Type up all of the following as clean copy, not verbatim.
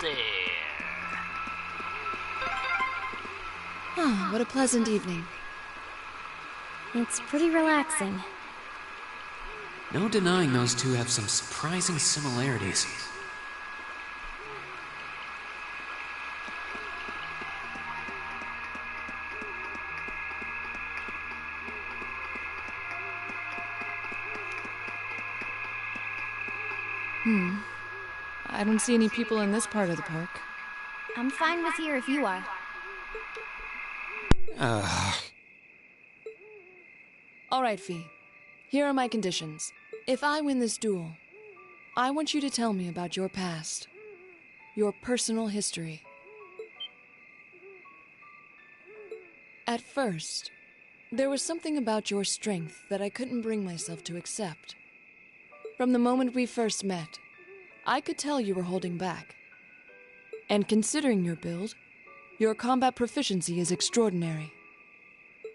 there. Oh, what a pleasant evening. It's pretty relaxing. No denying those two have some surprising similarities. I don't see any people in this part of the park. I'm fine with here if you are. All right, Fee. Here are my conditions. If I win this duel, I want you to tell me about your past. Your personal history. At first, there was something about your strength that I couldn't bring myself to accept. From the moment we first met, I could tell you were holding back. And considering your build, your combat proficiency is extraordinary.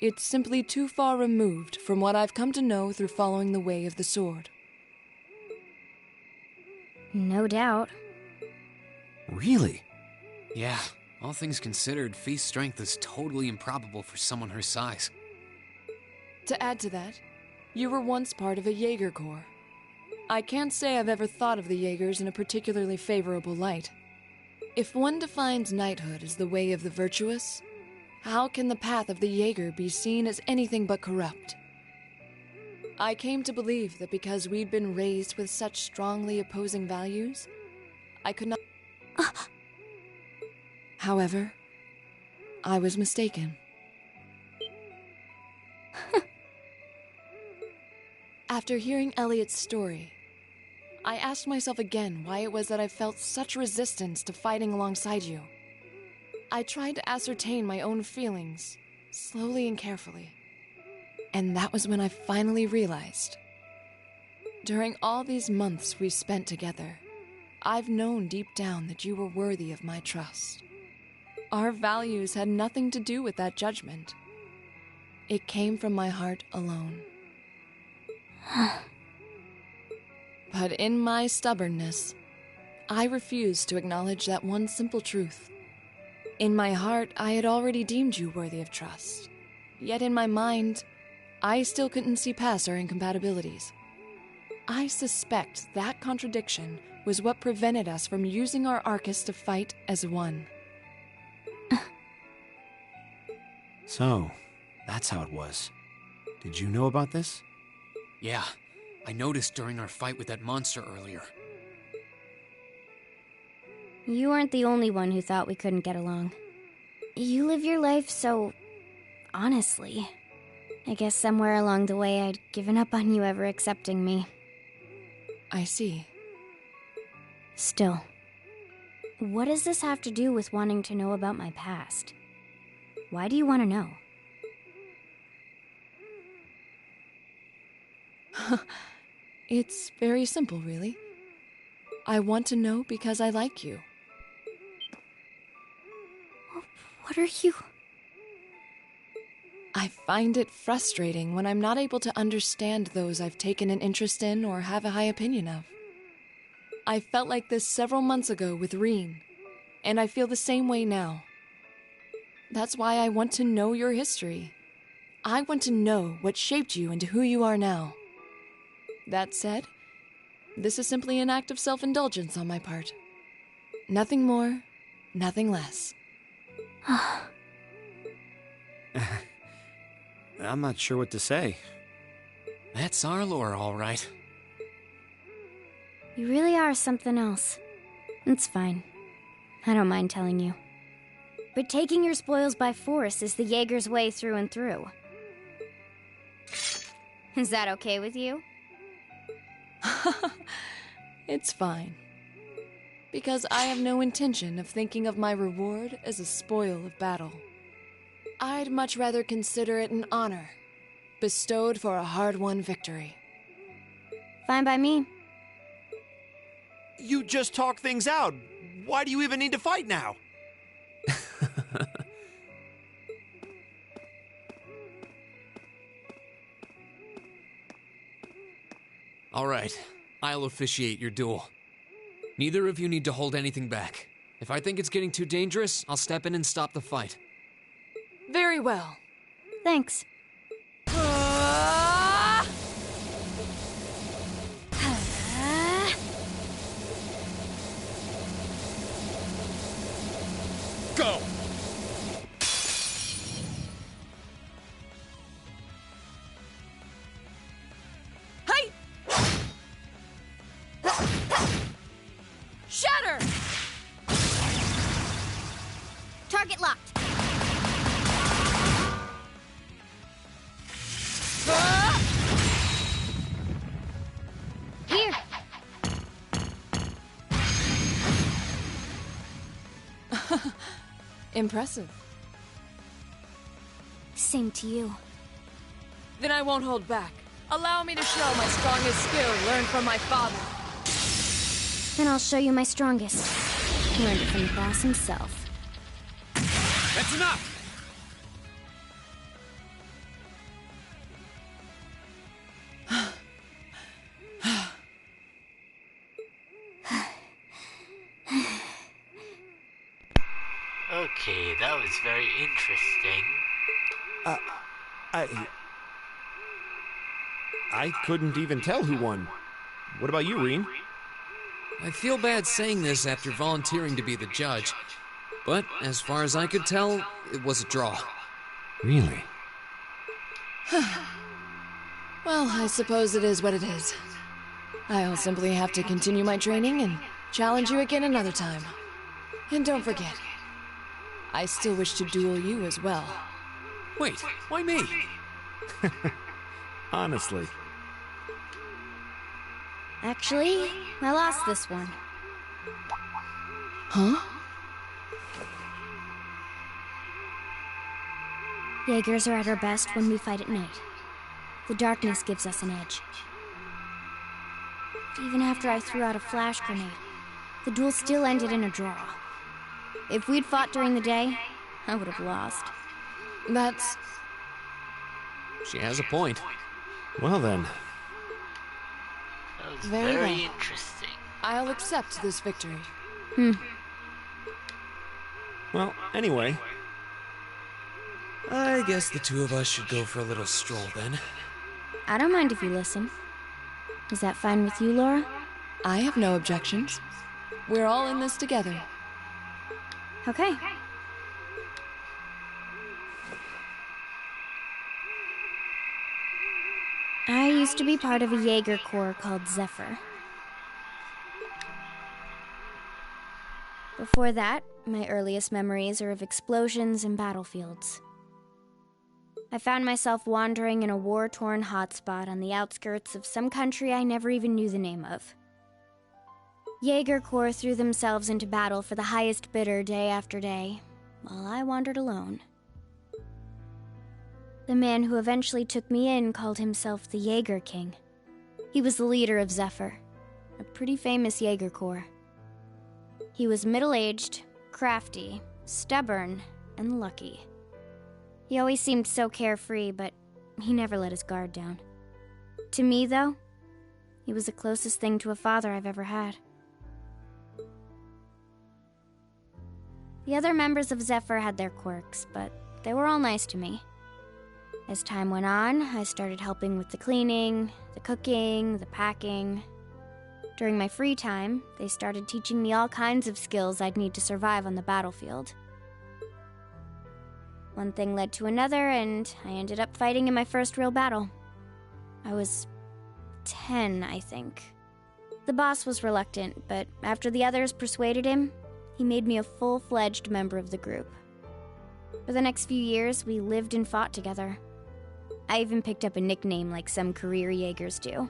It's simply too far removed from what I've come to know through following the way of the sword. No doubt. Really? Yeah, all things considered, Fee's strength is totally improbable for someone her size. To add to that, you were once part of a Jaeger Corps. I can't say I've ever thought of the Jaegers in a particularly favorable light. If one defines knighthood as the way of the virtuous, how can the path of the Jaeger be seen as anything but corrupt? I came to believe that because we'd been raised with such strongly opposing values, I could not... However, I was mistaken. After hearing Elliot's story, I asked myself again why it was that I felt such resistance to fighting alongside you. I tried to ascertain my own feelings, slowly and carefully. And that was when I finally realized. During all these months we spent together, I've known deep down that you were worthy of my trust. Our values had nothing to do with that judgment. It came from my heart alone. But in my stubbornness, I refused to acknowledge that one simple truth. In my heart, I had already deemed you worthy of trust. Yet in my mind, I still couldn't see past our incompatibilities. I suspect that contradiction was what prevented us from using our Arcus to fight as one. So, that's how it was. Did you know about this? Yeah, I noticed during our fight with that monster earlier. You weren't the only one who thought we couldn't get along. You live your life so... honestly. I guess somewhere along the way I'd given up on you ever accepting me. I see. Still, what does this have to do with wanting to know about my past? Why do you want to know? It's very simple, really. I want to know because I like you. What are you... I find it frustrating when I'm not able to understand those I've taken an interest in or have a high opinion of. I felt like this several months ago with Reen, and I feel the same way now. That's why I want to know your history. I want to know what shaped you into who you are now. That said, this is simply an act of self-indulgence on my part. Nothing more, nothing less. I'm not sure what to say. That's our lore, all right. You really are something else. It's fine. I don't mind telling you. But taking your spoils by force is the Jaeger's way through and through. Is that okay with you? It's fine. Because I have no intention of thinking of my reward as a spoil of battle. I'd much rather consider it an honor, bestowed for a hard-won victory. Fine by me. You just talk things out. Why do you even need to fight now? All right, I'll officiate your duel. Neither of you need to hold anything back. If I think it's getting too dangerous, I'll step in and stop the fight. Very well. Thanks. Go! Hey! Shatter! Target locked. Here. Impressive. Same to you. Then I won't hold back. Allow me to show my strongest skill learned from my father. Then I'll show you my strongest. Learned it from the boss himself. That's enough! Okay, that was very interesting. I couldn't even tell who won. What about you, Reen? I feel bad saying this after volunteering to be the judge, but as far as I could tell, it was a draw. Really? Well, I suppose it is what it is. I'll simply have to continue my training and challenge you again another time. And don't forget, I still wish to duel you as well. Wait, why me? Honestly. Actually, I lost this one. Huh? Jaegers are at our best when we fight at night. The darkness gives us an edge. Even after I threw out a flash grenade, the duel still ended in a draw. If we'd fought during the day, I would have lost. That's... She has a point. Well then. That was Very very well. interesting. I'll accept this victory. Well, anyway. I guess the two of us should go for a little stroll then. I don't mind if you listen. Is that fine with you, Laura? I have no objections. We're all in this together. Okay. I used to be part of a Jaeger Corps called Zephyr. Before that, my earliest memories are of explosions and battlefields. I found myself wandering in a war-torn hotspot on the outskirts of some country I never even knew the name of. Jaeger Corps threw themselves into battle for the highest bidder day after day, while I wandered alone. The man who eventually took me in called himself the Jaeger King. He was the leader of Zephyr, a pretty famous Jaeger Corps. He was middle-aged, crafty, stubborn, and lucky. He always seemed so carefree, but he never let his guard down. To me, though, he was the closest thing to a father I've ever had. The other members of Zephyr had their quirks, but they were all nice to me. As time went on, I started helping with the cleaning, the cooking, the packing. During my free time, they started teaching me all kinds of skills I'd need to survive on the battlefield. One thing led to another, and I ended up fighting in my first real battle. I was 10, I think. The boss was reluctant, but after the others persuaded him, he made me a full-fledged member of the group. For the next few years, we lived and fought together. I even picked up a nickname like some career Jaegers do.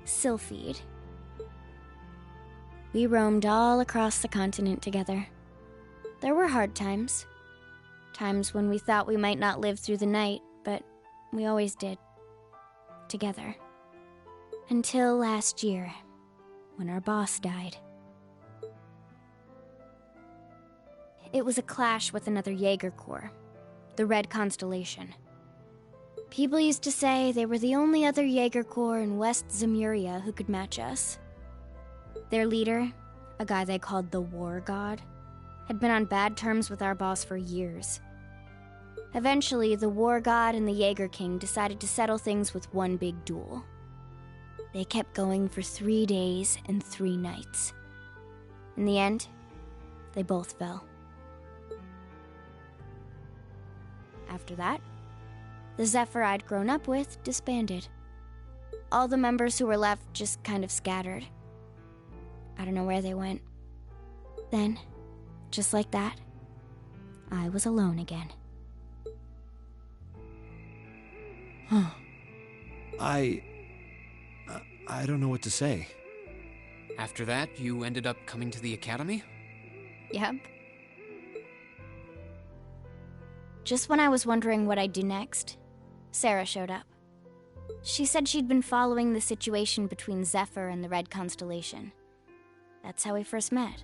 Sylphide. We roamed all across the continent together. There were hard times. Times when we thought we might not live through the night, but we always did. Together. Until last year, when our boss died. It was a clash with another Jaeger Corps, the Red Constellation. People used to say they were the only other Jaeger Corps in West Zemuria who could match us. Their leader, a guy they called the War God, had been on bad terms with our boss for years. Eventually, the War God and the Jaeger King decided to settle things with one big duel. They kept going for 3 days and 3 nights. In the end, they both fell. After that, the Zephyr I'd grown up with disbanded. All the members who were left just kind of scattered. I don't know where they went. Then, just like that, I was alone again. Huh. I don't know what to say. After that, you ended up coming to the academy? Yep. Just when I was wondering what I'd do next, Sarah showed up. She said she'd been following the situation between Zephyr and the Red Constellation. That's how we first met.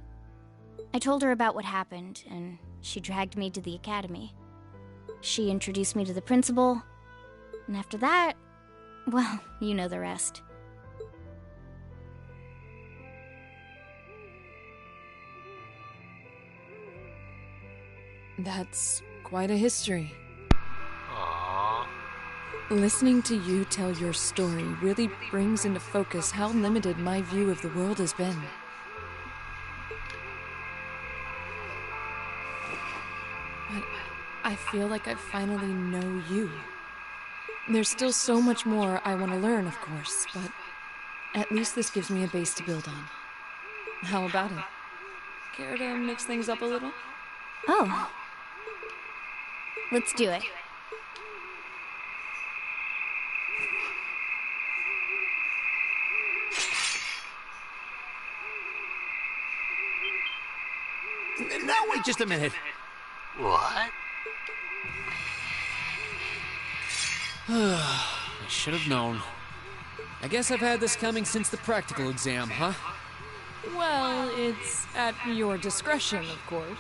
I told her about what happened, and she dragged me to the academy. She introduced me to the principal, and after that, well, you know the rest. That's quite a history. Aww. Listening to you tell your story really brings into focus how limited my view of the world has been. But I feel like I finally know you. There's still so much more I want to learn, of course, but at least this gives me a base to build on. How about it? Care to mix things up a little? Oh. Let's do it. Now wait just a minute. What? I should have known. I guess I've had this coming since the practical exam, huh? Well, it's at your discretion, of course.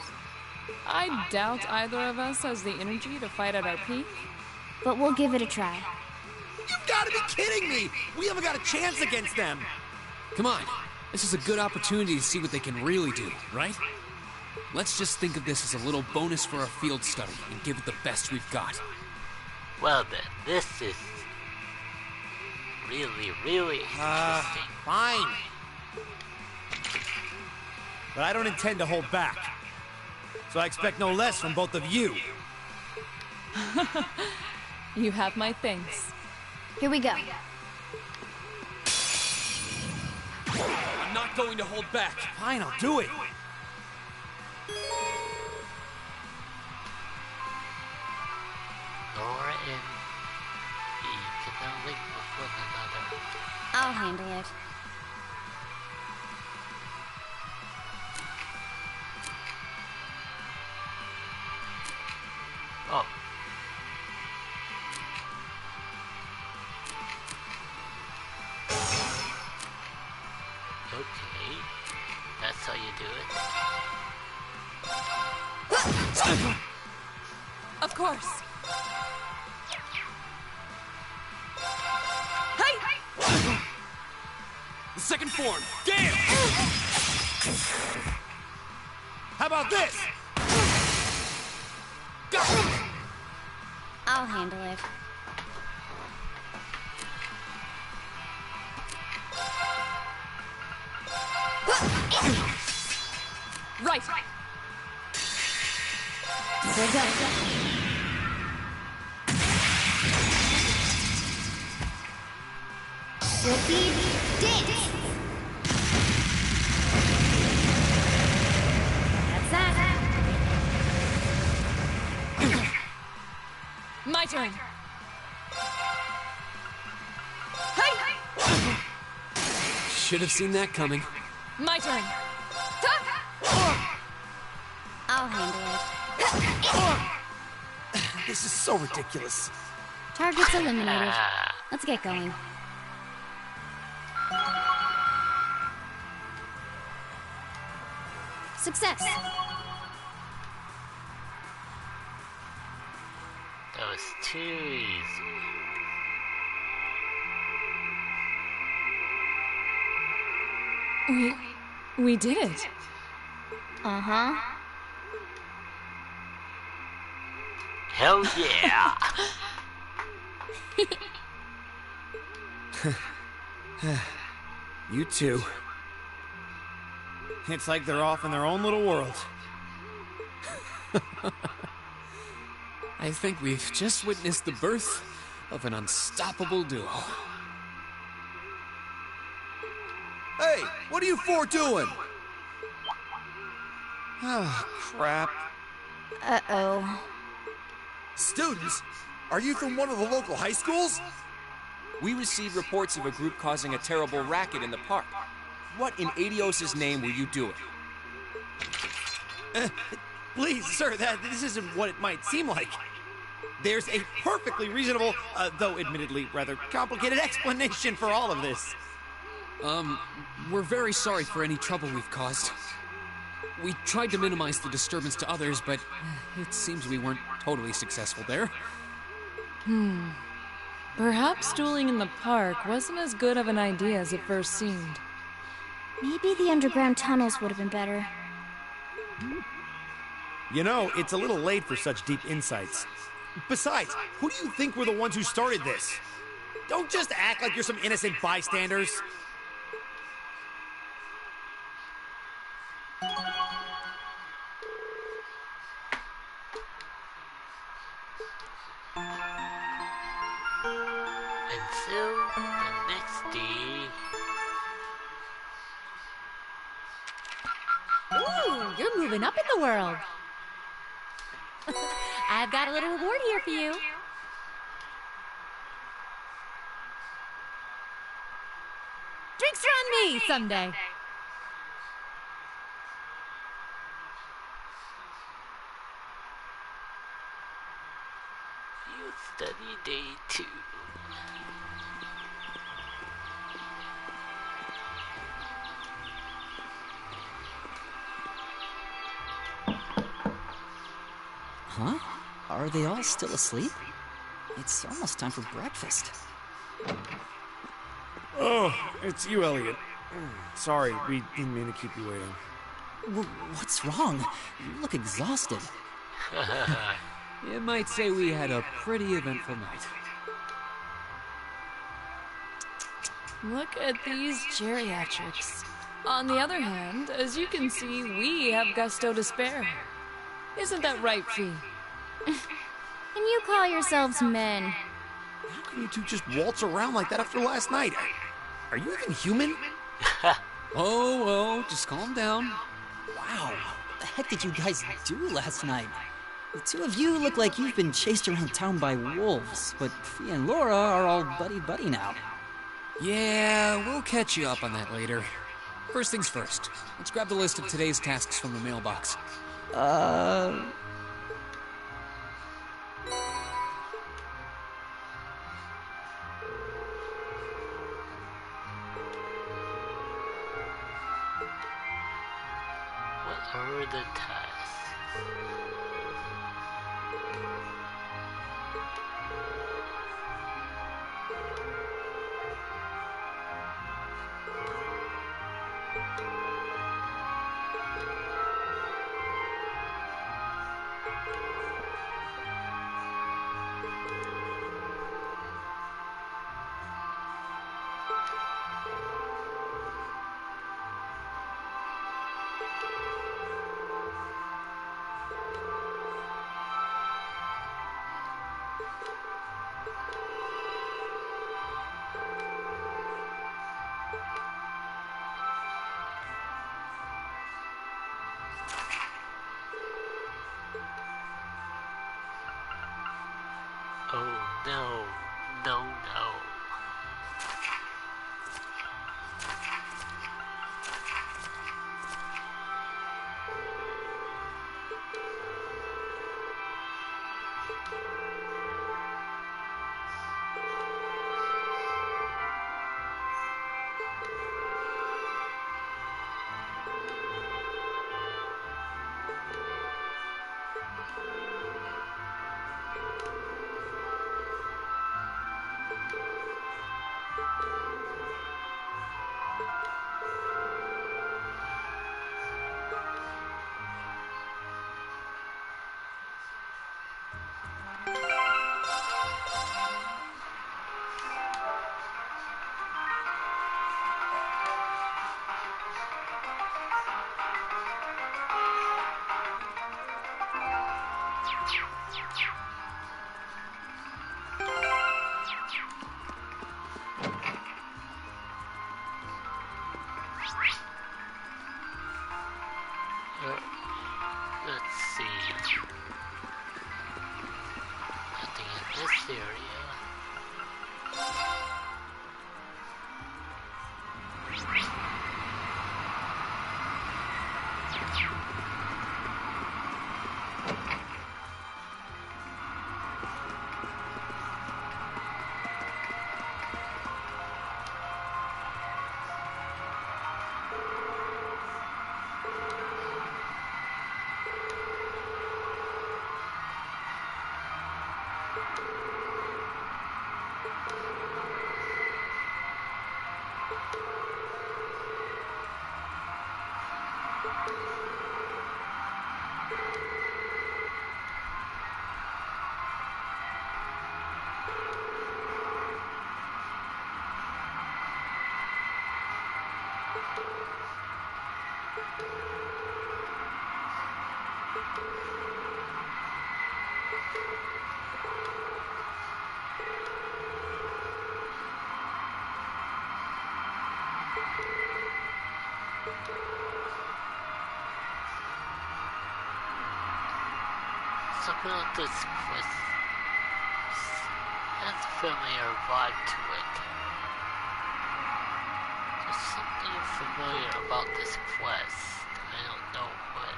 I doubt either of us has the energy to fight at our peak. But we'll give it a try. You've got to be kidding me! We haven't got a chance against them! Come on. This is a good opportunity to see what they can really do, right? Let's just think of this as a little bonus for our field study and give it the best we've got. Well then, this is really, really interesting. Fine. But I don't intend to hold back. So I expect no less from both of you. You have my thanks. Here we go. I'm not going to hold back. Fine, I'll do it. Nora and he cannot link with one another. I'll handle it. Oh. Okay. That's how you do it. Of course. The second form. Damn! How about this? I'll handle it. Right. Here we go. Repeat dance. That's that. My turn. Should have seen that coming. My turn. I'll handle it. This is so ridiculous. Target's eliminated. Let's get going. Success. That was too easy. We did it. Uh-huh. Hell yeah! You too. It's like they're off in their own little world. I think we've just witnessed the birth of an unstoppable duo. Hey, what are you four doing? Oh, crap. Uh-oh. Students? Are you from one of the local high schools? We received reports of a group causing a terrible racket in the park. What in Adios' name were you doing? Please, sir, this isn't what it might seem like. There's a perfectly reasonable, though admittedly rather complicated explanation for all of this. We're very sorry for any trouble we've caused. We tried to minimize the disturbance to others, but it seems we weren't totally successful there. Perhaps dueling in the park wasn't as good of an idea as it first seemed. Maybe the underground tunnels would have been better. You know, it's a little late for such deep insights. Besides, who do you think were the ones who started this? Don't just act like you're some innocent bystanders. Until the next day. Ooh, you're moving up in the world. I've got a little reward here for you. Drinks are on me someday. You study day 2. Huh? Are they all still asleep? It's almost time for breakfast. Oh, it's you, Elliot. Sorry, we didn't mean to keep you waiting. What's wrong? You look exhausted. You might say we had a pretty eventful night. Look at these geriatrics. On the other hand, as you can see, we have gusto to spare. Isn't that right, Fee? And you call yourselves men? How can you two just waltz around like that after last night? Are you even human? Oh, just calm down. Wow, what the heck did you guys do last night? The two of you look like you've been chased around town by wolves, but Fee and Laura are all buddy-buddy now. Yeah, we'll catch you up on that later. First things first, let's grab the list of today's tasks from the mailbox. What are the tasks? Oh no, no, no. this area. Something about this quest has a familiar vibe to it. There's something familiar about this quest. I don't know what.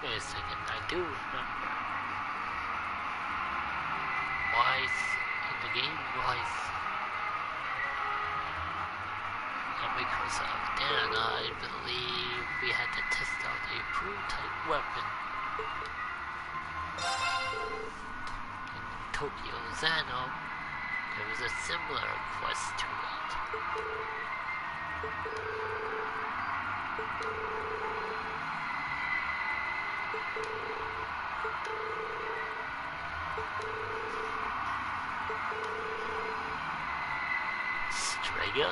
Wait a second, I do remember. Wise in the game, Wise and Microsoft. And I believe we had to test out a prototype weapon. Tokyo Zano, there was a similar quest to it. Strega?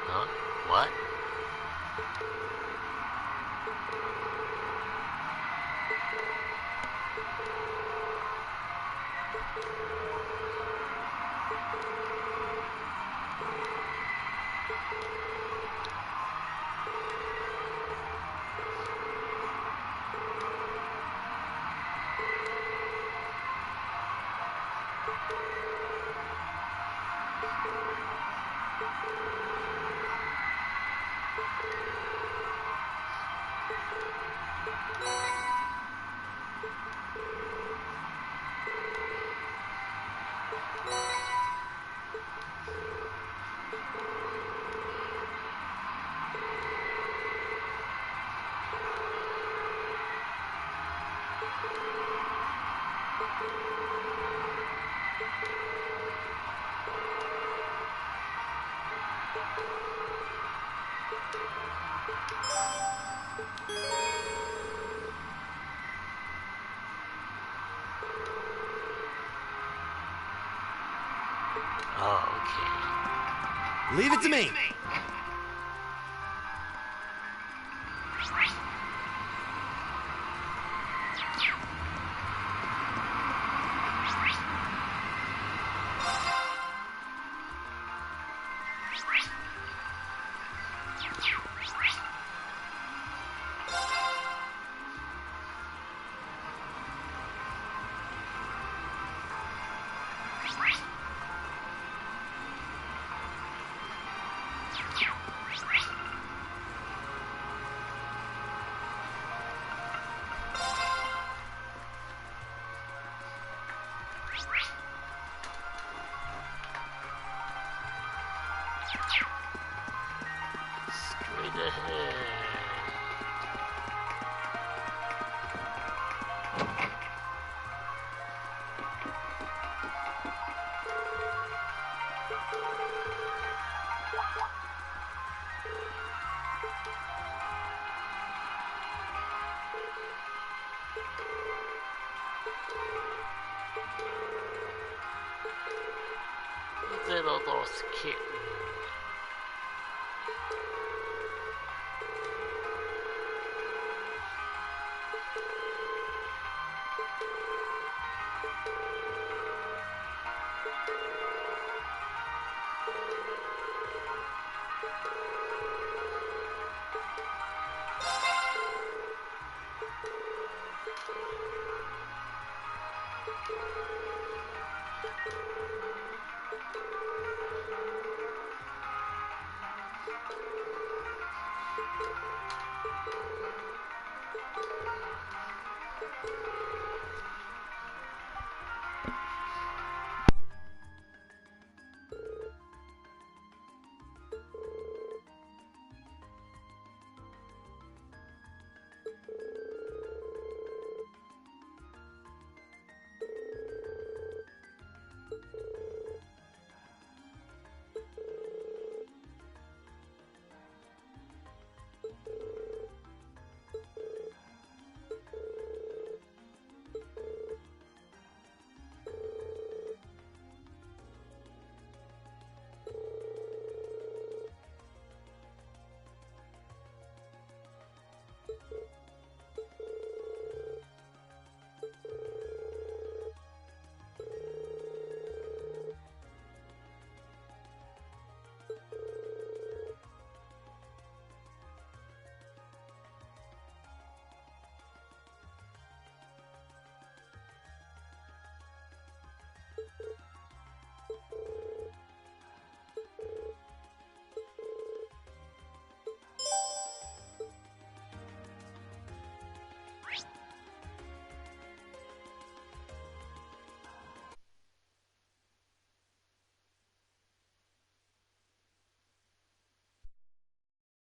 Huh? What? Oh, okay. Leave it to me. Straight ahead. Little lost kitten.